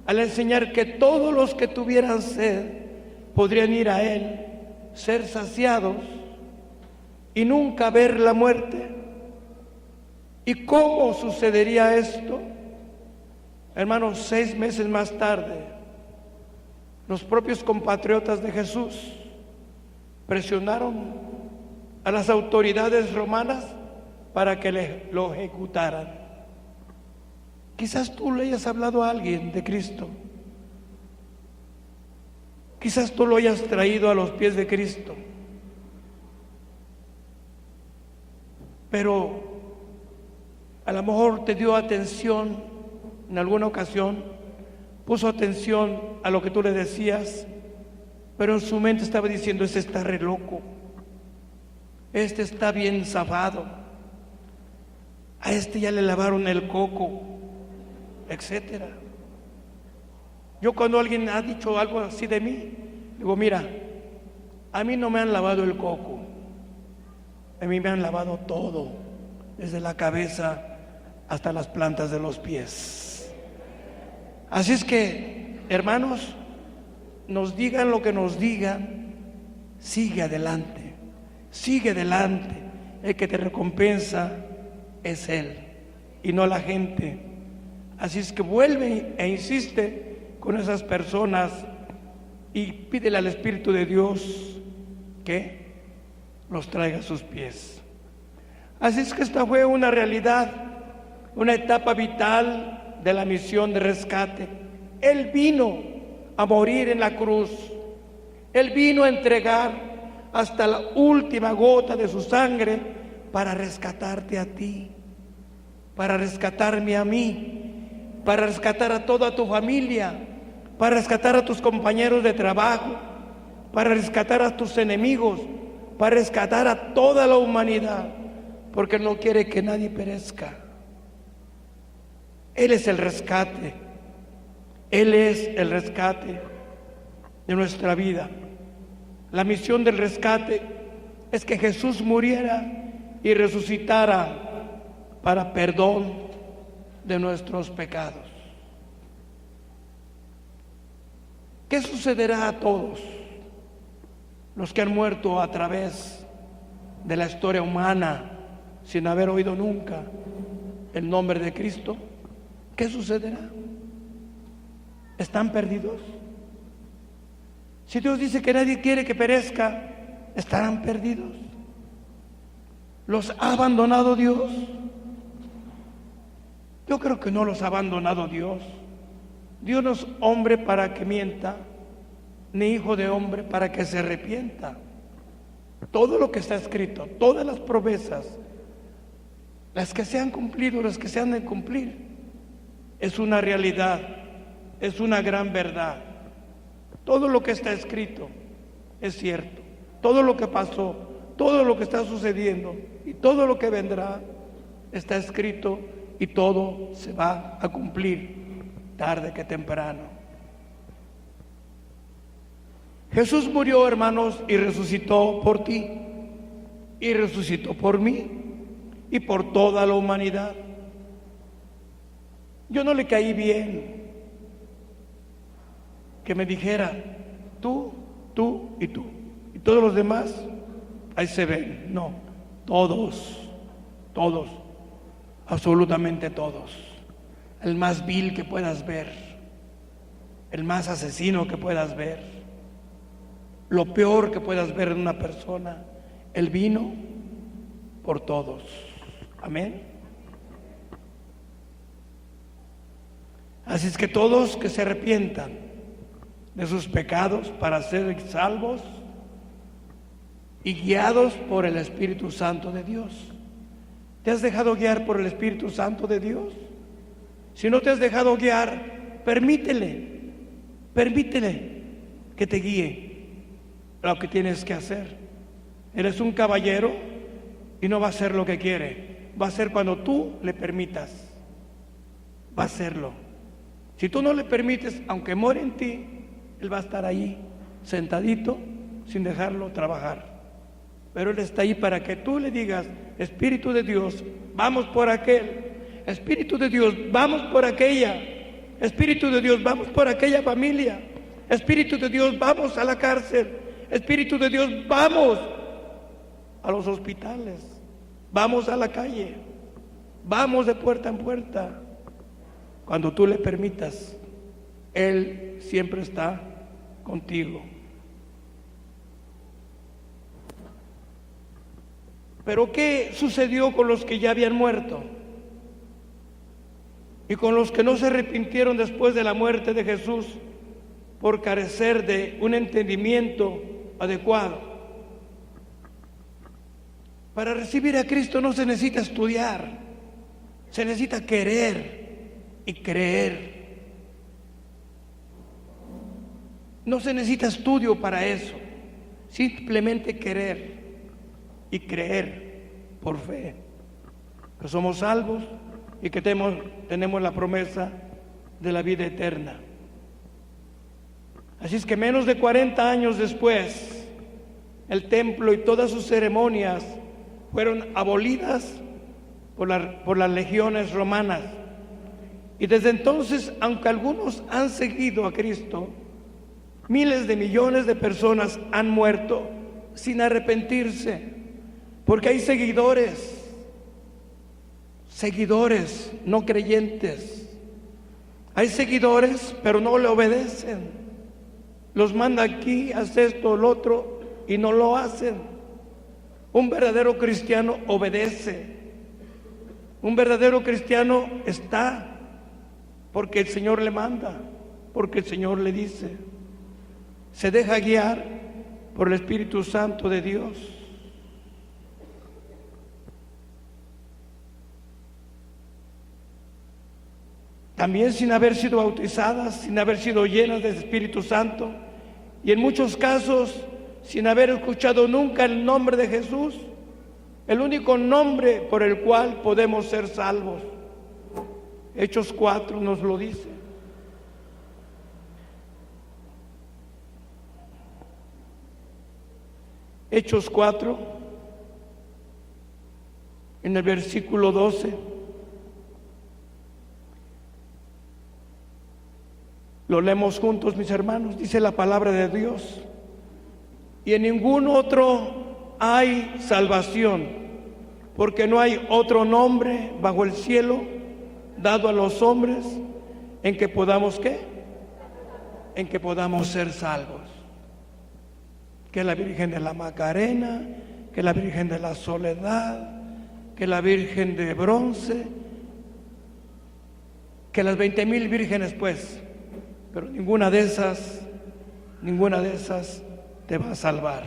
al enseñar que todos los que tuvieran sed podrían ir a Él, ser saciados y nunca ver la muerte? ¿Y cómo sucedería esto? Hermanos, 6 meses más tarde, los propios compatriotas de Jesús presionaron a las autoridades romanas para que lo ejecutaran. Quizás tú le hayas hablado a alguien de Cristo, quizás tú lo hayas traído a los pies de Cristo, pero a lo mejor te dio atención en alguna ocasión, puso atención a lo que tú le decías, pero en su mente estaba diciendo: este está re loco, este está bien zafado, a este ya le lavaron el coco, etcétera. Yo, cuando alguien ha dicho algo así de mí, digo: mira, a mí no me han lavado el coco, a mí me han lavado todo, desde la cabeza hasta las plantas de los pies. Así es que, hermanos, nos digan lo que nos digan, sigue adelante, el que te recompensa es Él y no la gente. Así es que vuelve e insiste con esas personas y pídele al Espíritu de Dios que los traiga a sus pies. Así es que esta fue una realidad, una etapa vital de la misión de rescate. Él vino a morir en la cruz. Él vino a entregar hasta la última gota de su sangre para rescatarte a ti, para rescatarme a mí, para rescatar a toda tu familia, para rescatar a tus compañeros de trabajo, para rescatar a tus enemigos, para rescatar a toda la humanidad, porque no quiere que nadie perezca. Él es el rescate. Él es el rescate de nuestra vida. La misión del rescate es que Jesús muriera y resucitara para perdón de nuestros pecados. ¿Qué sucederá a todos los que han muerto a través de la historia humana sin haber oído nunca el nombre de Cristo? ¿Qué sucederá? ¿Están perdidos? Si Dios dice que nadie quiere que perezca, ¿estarán perdidos? ¿Los ha abandonado Dios? Yo creo que no los ha abandonado Dios. Dios no es hombre para que mienta, ni hijo de hombre para que se arrepienta. Todo lo que está escrito, todas las promesas, las que se han cumplido, las que se han de cumplir, es una realidad, es una gran verdad. Todo lo que está escrito es cierto. Todo lo que pasó, todo lo que está sucediendo y todo lo que vendrá está escrito y todo se va a cumplir tarde que temprano. Jesús murió, hermanos, y resucitó por ti, y resucitó por mí y por toda la humanidad. Yo no le caí bien que me dijera tú y tú, y todos los demás ahí se ven. No, todos, absolutamente todos. El más vil que puedas ver, el más asesino que puedas ver, lo peor que puedas ver en una persona, Él vino por todos. Amén. Así es que todos que se arrepientan de sus pecados para ser salvos y guiados por el Espíritu Santo de Dios. ¿Te has dejado guiar por el Espíritu Santo de Dios? Si no te has dejado guiar, permítele que te guíe lo que tienes que hacer. Eres un caballero y no va a hacer lo que quiere, va a hacer cuando tú le permitas, va a hacerlo. Si tú no le permites, aunque muere en ti, Él va a estar ahí, sentadito, sin dejarlo trabajar. Pero Él está ahí para que tú le digas: Espíritu de Dios, vamos por aquel. Espíritu de Dios, vamos por aquella. Espíritu de Dios, vamos por aquella familia. Espíritu de Dios, vamos a la cárcel. Espíritu de Dios, vamos a los hospitales. Vamos a la calle. Vamos de puerta en puerta. Cuando tú le permitas, Él siempre está contigo. Pero ¿qué sucedió con los que ya habían muerto? Y con los que no se arrepintieron después de la muerte de Jesús por carecer de un entendimiento adecuado. Para recibir a Cristo no se necesita estudiar, se necesita querer y creer. No se necesita estudio para eso, simplemente querer y creer por fe que somos salvos y que tenemos la promesa de la vida eterna. Así es que menos de 40 años después, el templo y todas sus ceremonias fueron abolidas por las legiones romanas. Y desde entonces, aunque algunos han seguido a Cristo, miles de millones de personas han muerto sin arrepentirse, porque hay seguidores no creyentes. Hay seguidores, pero no le obedecen. Los manda aquí, haz esto, lo otro, y no lo hacen. Un verdadero cristiano obedece. Un verdadero cristiano está porque el Señor le manda, porque el Señor le dice. Se deja guiar por el Espíritu Santo de Dios. También sin haber sido bautizadas, sin haber sido llenas del Espíritu Santo, y en muchos casos sin haber escuchado nunca el nombre de Jesús, el único nombre por el cual podemos ser salvos. Hechos 4 nos lo dice. Hechos 4, en el versículo 12. Lo leemos juntos, mis hermanos. Dice la palabra de Dios: y en ningún otro hay salvación, porque no hay otro nombre bajo el cielo dado a los hombres en que podamos, ¿qué? En que podamos ser salvos. Que la Virgen de la Macarena, que la Virgen de la Soledad, que la Virgen de Bronce, que las 20,000 vírgenes, pues, pero ninguna de esas te va a salvar,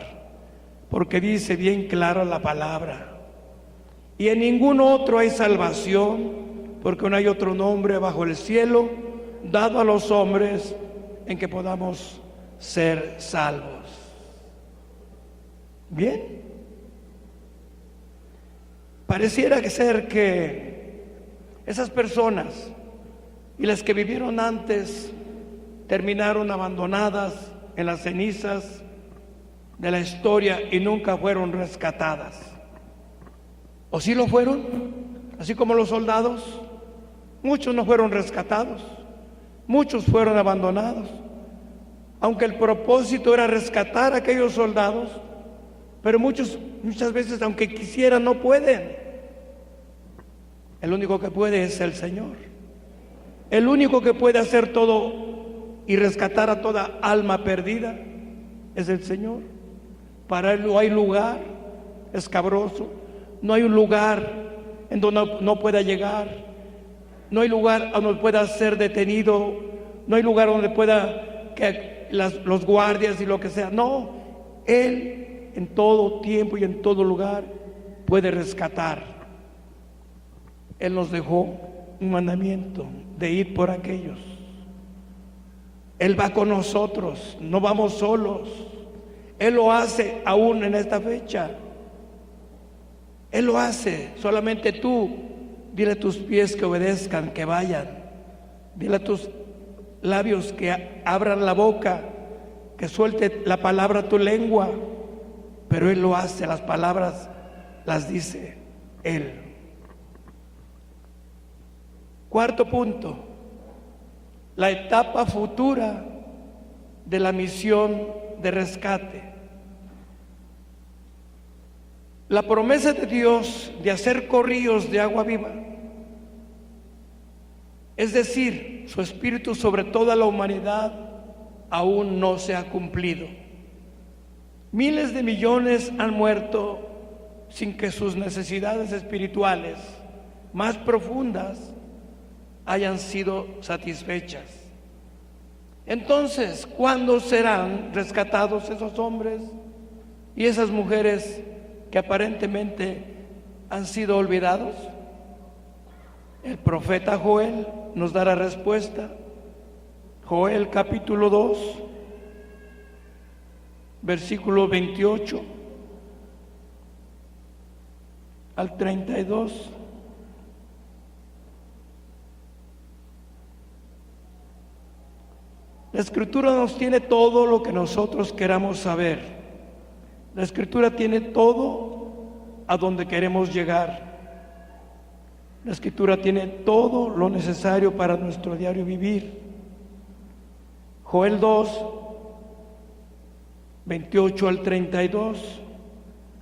porque dice bien clara la palabra: y en ningún otro hay salvación, porque no hay otro nombre bajo el cielo dado a los hombres en que podamos ser salvos. Bien, pareciera ser que esas personas y las que vivieron antes terminaron abandonadas en las cenizas de la historia y nunca fueron rescatadas. ¿O sí lo fueron? Así como los soldados, muchos no fueron rescatados, muchos fueron abandonados, aunque el propósito era rescatar a aquellos soldados, pero muchas veces, aunque quisieran, no pueden. El único que puede es el Señor. El único que puede hacer todo y rescatar a toda alma perdida es el Señor. Para Él no hay lugar escabroso, no hay un lugar en donde no pueda llegar, no hay lugar donde pueda ser detenido, no hay lugar donde pueda que los guardias y lo que sea. No, Él en todo tiempo y en todo lugar puede rescatar. Él nos dejó un mandamiento de ir por aquellos. Él va con nosotros, no vamos solos. Él lo hace aún en esta fecha. Él lo hace. Solamente tú dile a tus pies que obedezcan, que vayan. Dile a tus labios que abran la boca, que suelte la palabra a tu lengua. Pero Él lo hace, las palabras las dice Él. Cuarto punto: la etapa futura de la misión de rescate. La promesa de Dios de hacer corrillos de agua viva, es decir, su espíritu sobre toda la humanidad, aún no se ha cumplido. Miles de millones han muerto sin que sus necesidades espirituales más profundas hayan sido satisfechas. Entonces, ¿cuándo serán rescatados esos hombres y esas mujeres que aparentemente han sido olvidados? El profeta Joel nos dará respuesta. Joel capítulo 2, versículo 28 al 32. La Escritura nos tiene todo lo que nosotros queramos saber. La Escritura tiene todo a donde queremos llegar. La Escritura tiene todo lo necesario para nuestro diario vivir. Joel 2, 28 al 32,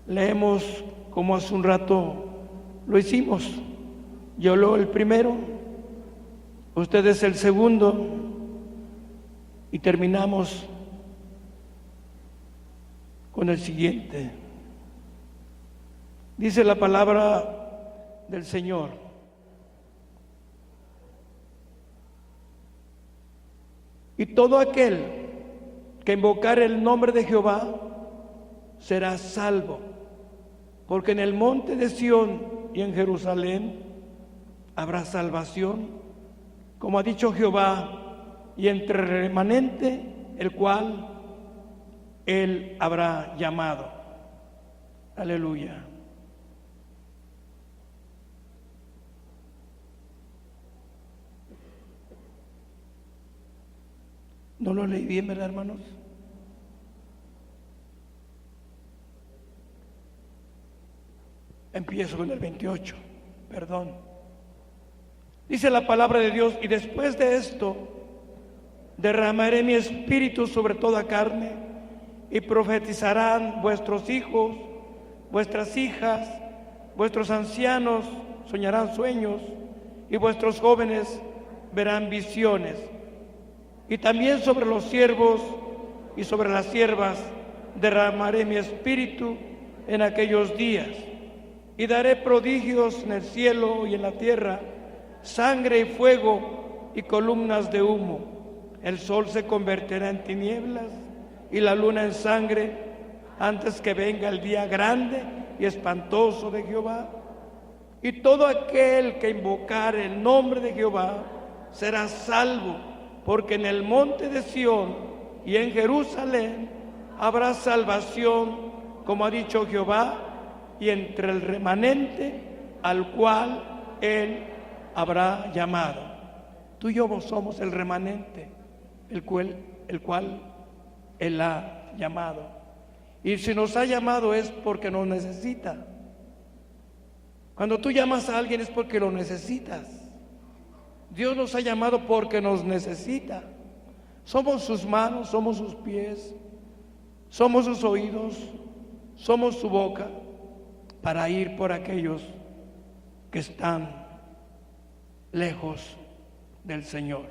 leemos como hace un rato lo hicimos. Yo leo el primero, ustedes el segundo, y terminamos con el siguiente. Dice la palabra del Señor: y todo aquel que invocare el nombre de Jehová serás salvo, porque en el monte de Sión y en Jerusalén habrá salvación, como ha dicho Jehová, y entre el remanente el cual Él habrá llamado. Aleluya. ¿No lo leí bien, verdad, hermanos? Empiezo con el 28, perdón. Dice la palabra de Dios: y después de esto derramaré mi espíritu sobre toda carne, y profetizarán vuestros hijos, vuestras hijas, vuestros ancianos soñarán sueños, y vuestros jóvenes verán visiones. Y también sobre los siervos y sobre las siervas derramaré mi espíritu en aquellos días, y daré prodigios en el cielo y en la tierra, sangre y fuego y columnas de humo. El sol se convertirá en tinieblas y la luna en sangre antes que venga el día grande y espantoso de Jehová. Y todo aquel que invocare el nombre de Jehová será salvo, porque en el monte de Sión y en Jerusalén habrá salvación, como ha dicho Jehová, y entre el remanente al cual Él habrá llamado. Tú y yo somos el remanente, el cual Él ha llamado. Y si nos ha llamado es porque nos necesita. Cuando tú llamas a alguien es porque lo necesitas. Dios nos ha llamado porque nos necesita. Somos sus manos, somos sus pies, somos sus oídos, somos su boca, para ir por aquellos que están lejos del Señor.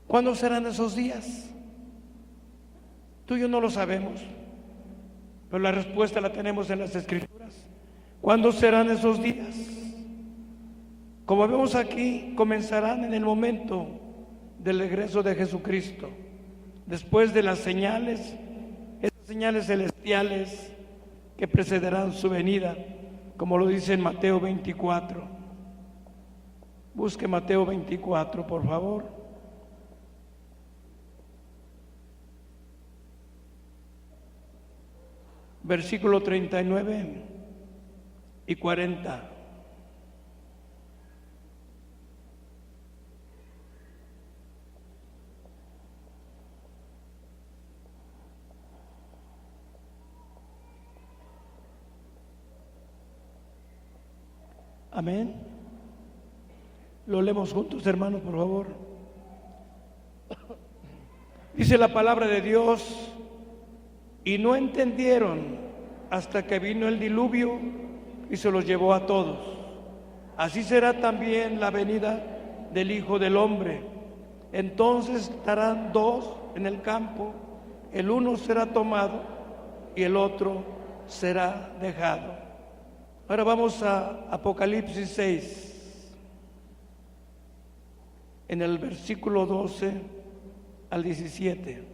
¿Cuándo serán esos días? Tú y yo no lo sabemos, pero la respuesta la tenemos en las Escrituras. ¿Cuándo serán esos días? Como vemos aquí, comenzarán en el momento del regreso de Jesucristo, después de las señales, esas señales celestiales que precederán su venida, como lo dice en Mateo 24. Busque Mateo 24, por favor. Versículo 39 y 40. Amén. Lo leemos juntos, hermanos, por favor. Dice la palabra de Dios: y no entendieron hasta que vino el diluvio y se los llevó a todos. Así será también la venida del Hijo del Hombre. Entonces estarán dos en el campo, el uno será tomado y el otro será dejado. Ahora vamos a Apocalipsis 6, en el versículo 12 al 17.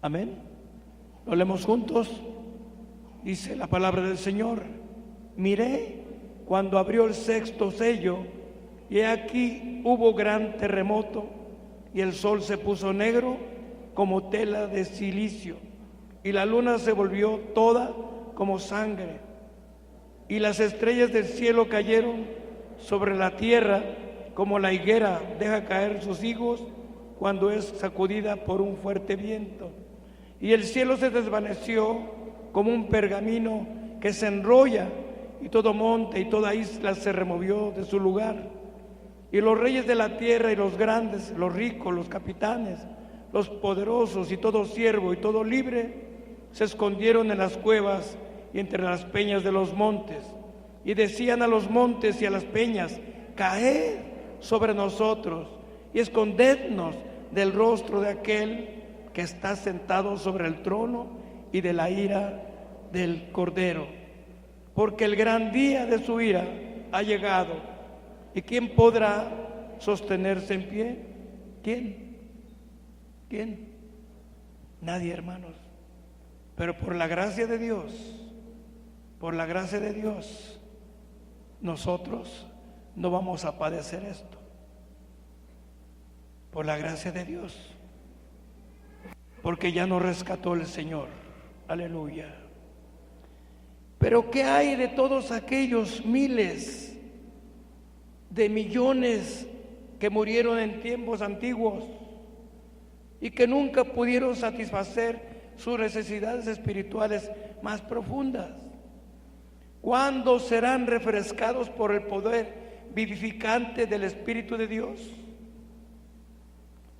Amén. Lo leemos juntos. Dice la palabra del Señor: miré cuando abrió el sexto sello, y aquí hubo gran terremoto, y el sol se puso negro como tela de cilicio, y la luna se volvió toda como sangre, y las estrellas del cielo cayeron sobre la tierra, como la higuera deja caer sus higos cuando es sacudida por un fuerte viento. Y el cielo se desvaneció como un pergamino que se enrolla, y todo monte y toda isla se removió de su lugar. Y los reyes de la tierra y los grandes, los ricos, los capitanes, los poderosos y todo siervo y todo libre se escondieron en las cuevas y entre las peñas de los montes, y decían a los montes y a las peñas: caed sobre nosotros y escondednos del rostro de aquel que está sentado sobre el trono y de la ira del Cordero, porque el gran día de su ira ha llegado. ¿Y quién podrá sostenerse en pie? ¿Quién? Nadie, hermanos. Pero por la gracia de Dios, nosotros no vamos a padecer esto. Por la gracia de Dios, porque ya nos rescató el Señor. Aleluya. Pero ¿qué hay de todos aquellos miles de millones que murieron en tiempos antiguos y que nunca pudieron satisfacer sus necesidades espirituales más profundas? ¿Cuándo serán refrescados por el poder vivificante del Espíritu de Dios?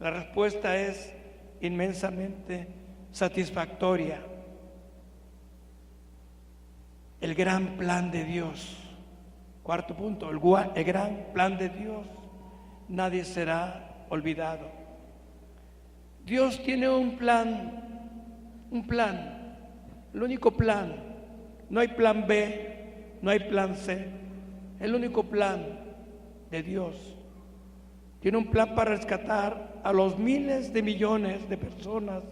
La respuesta es inmensamente satisfactoria. El gran plan de Dios. Cuarto punto, el gran plan de Dios. Nadie será olvidado. Dios tiene un plan, el único plan. No hay plan B, no hay plan C. El único plan de Dios. Tiene un plan para rescatar a los miles de millones de personas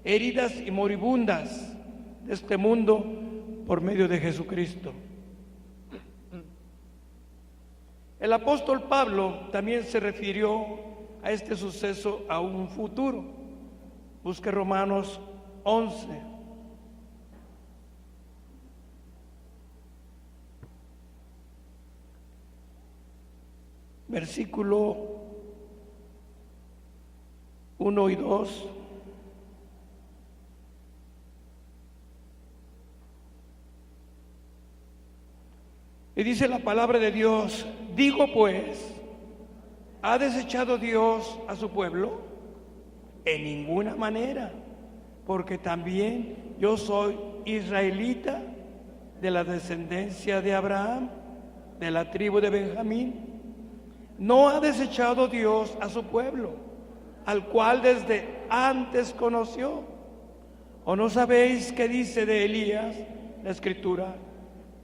heridas y moribundas de este mundo por medio de Jesucristo. El apóstol Pablo también se refirió a este suceso a un futuro. Busque Romanos 11. Versículo 1 y 2. Y dice la palabra de Dios: digo pues, ¿ha desechado Dios a su pueblo? En ninguna manera, porque también yo soy israelita, de la descendencia de Abraham, de la tribu de Benjamín. No ha desechado Dios a su pueblo, al cual desde antes conoció. ¿O no sabéis qué dice de Elías la Escritura?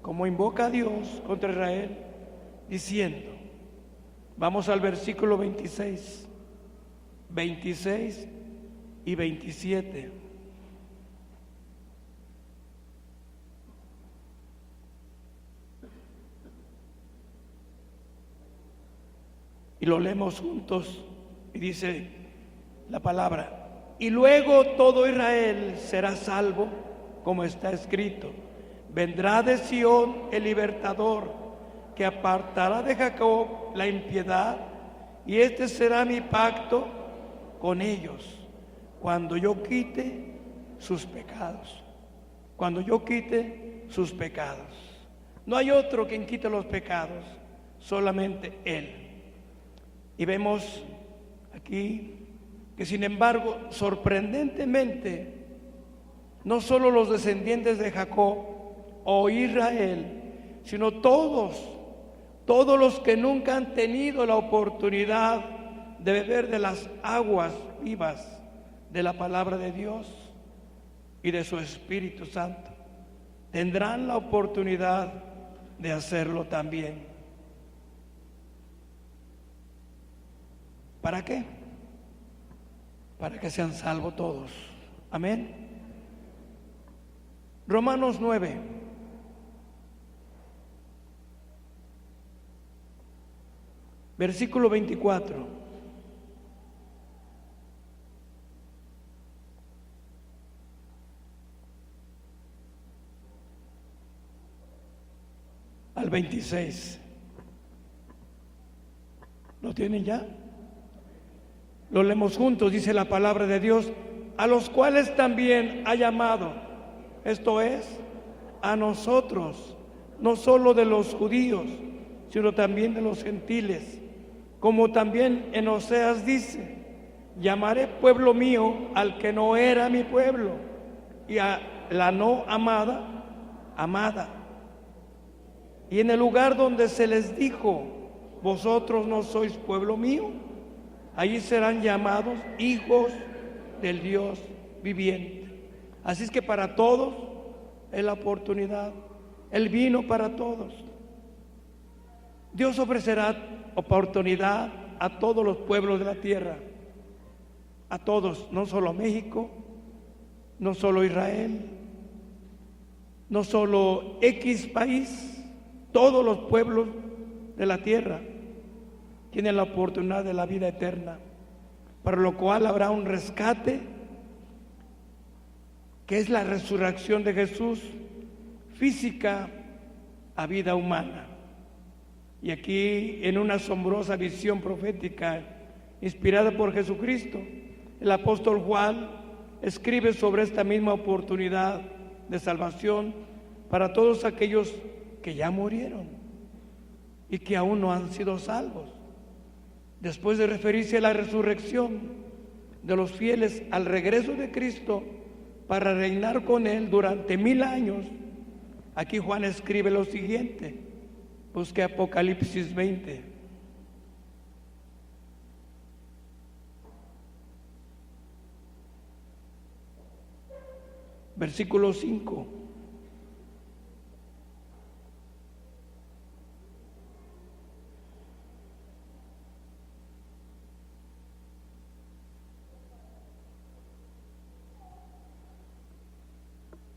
Como invoca a Dios contra Israel, diciendo, vamos al versículo 26 y 27. Y lo leemos juntos y dice la palabra: y luego todo Israel será salvo, como está escrito: vendrá de Sión el libertador, que apartará de Jacob la impiedad, y este será mi pacto con ellos, cuando yo quite sus pecados. Cuando yo quite sus pecados. No hay otro quien quite los pecados, solamente Él. Y vemos aquí que, sin embargo, sorprendentemente, no solo los descendientes de Jacob o Israel, sino todos los que nunca han tenido la oportunidad de beber de las aguas vivas de la palabra de Dios y de su Espíritu Santo, tendrán la oportunidad de hacerlo también. ¿Para qué? Para que sean salvos todos. Amén. Romanos 9. Versículo 24. Al 26. ¿Lo tienen ya? Lo leemos juntos. Dice la palabra de Dios: a los cuales también ha llamado, esto es, a nosotros, no solo de los judíos, sino también de los gentiles, como también en Oseas dice: llamaré pueblo mío al que no era mi pueblo, y a la no amada, amada. Y en el lugar donde se les dijo: vosotros no sois pueblo mío, allí serán llamados hijos del Dios viviente. Así es que para todos es la oportunidad. Él vino para todos. Dios ofrecerá oportunidad a todos los pueblos de la tierra, a todos, no solo México, no solo Israel, no solo X país, todos los pueblos de la tierra tienen la oportunidad de la vida eterna, para lo cual habrá un rescate, que es la resurrección de Jesús, física a vida humana. Y aquí, en una asombrosa visión profética inspirada por Jesucristo, el apóstol Juan escribe sobre esta misma oportunidad de salvación para todos aquellos que ya murieron y que aún no han sido salvos. Después de referirse a la resurrección de los fieles al regreso de Cristo para reinar con Él durante 1000 años, aquí Juan escribe lo siguiente. Busque Apocalipsis 20. Versículo 5.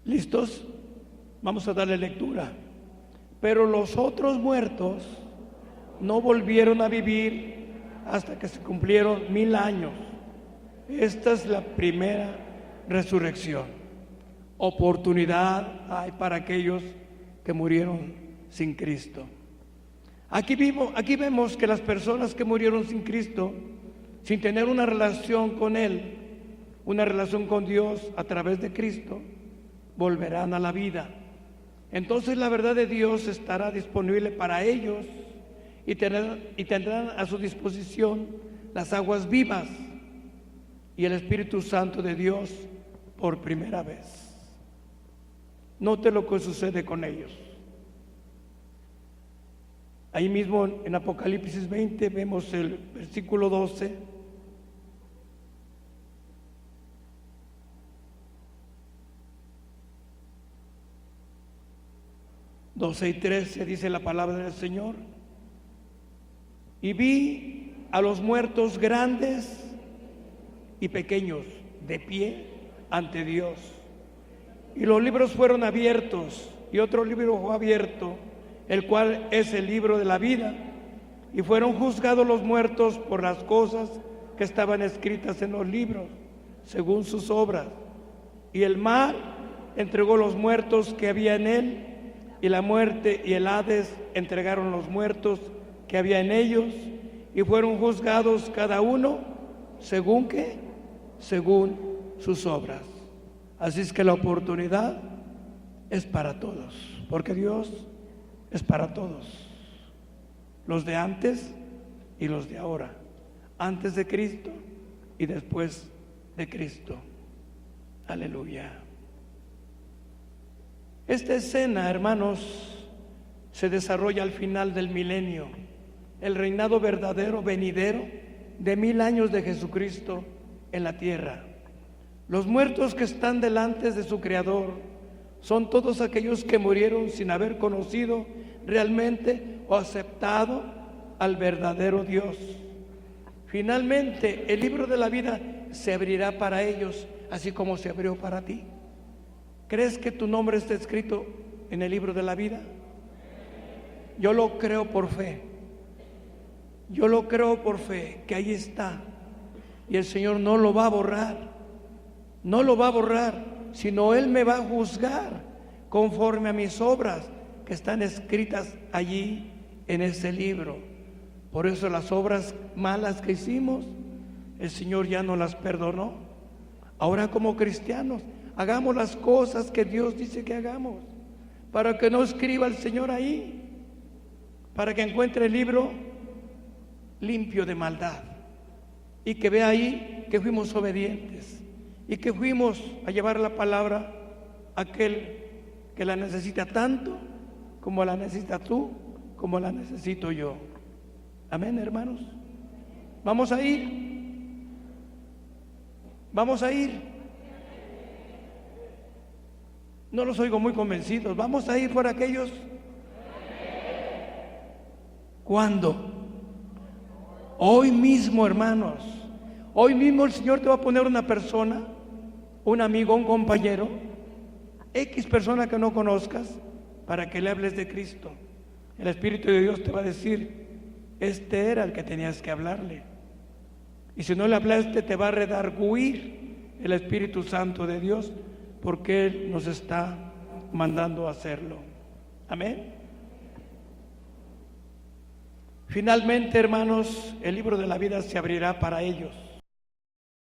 ¿Listos? Vamos a darle lectura. Pero los otros muertos no volvieron a vivir hasta que se cumplieron 1000 años. Esta es la primera resurrección. Oportunidad hay para aquellos que murieron sin Cristo. Aquí vemos que las personas que murieron sin Cristo, sin tener una relación con Él, una relación con Dios a través de Cristo, volverán a la vida. Entonces la verdad de Dios estará disponible para ellos y tendrán a su disposición las aguas vivas y el Espíritu Santo de Dios por primera vez. Note lo que sucede con ellos. Ahí mismo en Apocalipsis 20 vemos el versículo 12. 12 y 13 dice la palabra del Señor. Y vi a los muertos grandes y pequeños de pie ante Dios. Y los libros fueron abiertos, y otro libro fue abierto, el cual es el libro de la vida. Y fueron juzgados los muertos por las cosas que estaban escritas en los libros, según sus obras. Y el mar entregó los muertos que había en él, y la muerte y el Hades entregaron los muertos que había en ellos, y fueron juzgados cada uno según ¿qué? Según sus obras. Así es que la oportunidad es para todos, porque Dios es para todos, los de antes y los de ahora, antes de Cristo y después de Cristo. Aleluya. Esta escena, hermanos, se desarrolla al final del milenio, el reinado verdadero venidero de 1000 años de Jesucristo en la tierra. Los muertos que están delante de su Creador son todos aquellos que murieron sin haber conocido realmente o aceptado al verdadero Dios. Finalmente, el libro de la vida se abrirá para ellos, así como se abrió para ti. ¿Crees que tu nombre está escrito en el libro de la vida? Yo lo creo por fe. Yo lo creo por fe, que ahí está. Y el Señor no lo va a borrar. No lo va a borrar, sino Él me va a juzgar conforme a mis obras que están escritas allí en ese libro. Por eso las obras malas que hicimos, el Señor ya no las perdonó. Ahora como cristianos, hagamos las cosas que Dios dice que hagamos, para que no escriba el Señor ahí, para que encuentre el libro limpio de maldad y que vea ahí que fuimos obedientes y que fuimos a llevar la palabra a aquel que la necesita tanto como la necesitas tú, como la necesito yo. Amén, hermanos. Vamos a ir. Vamos a ir. No los oigo muy convencidos. ¿Vamos a ir por aquellos? ¿Cuándo? Hoy mismo, hermanos. Hoy mismo el Señor te va a poner una persona, un amigo, un compañero, X persona que no conozcas, para que le hables de Cristo. El Espíritu de Dios te va a decir, este era el que tenías que hablarle. Y si no le hablaste, te va a redarguir el Espíritu Santo de Dios, porque Él nos está mandando a hacerlo. Amén. Finalmente, hermanos, el libro de la vida se abrirá para ellos.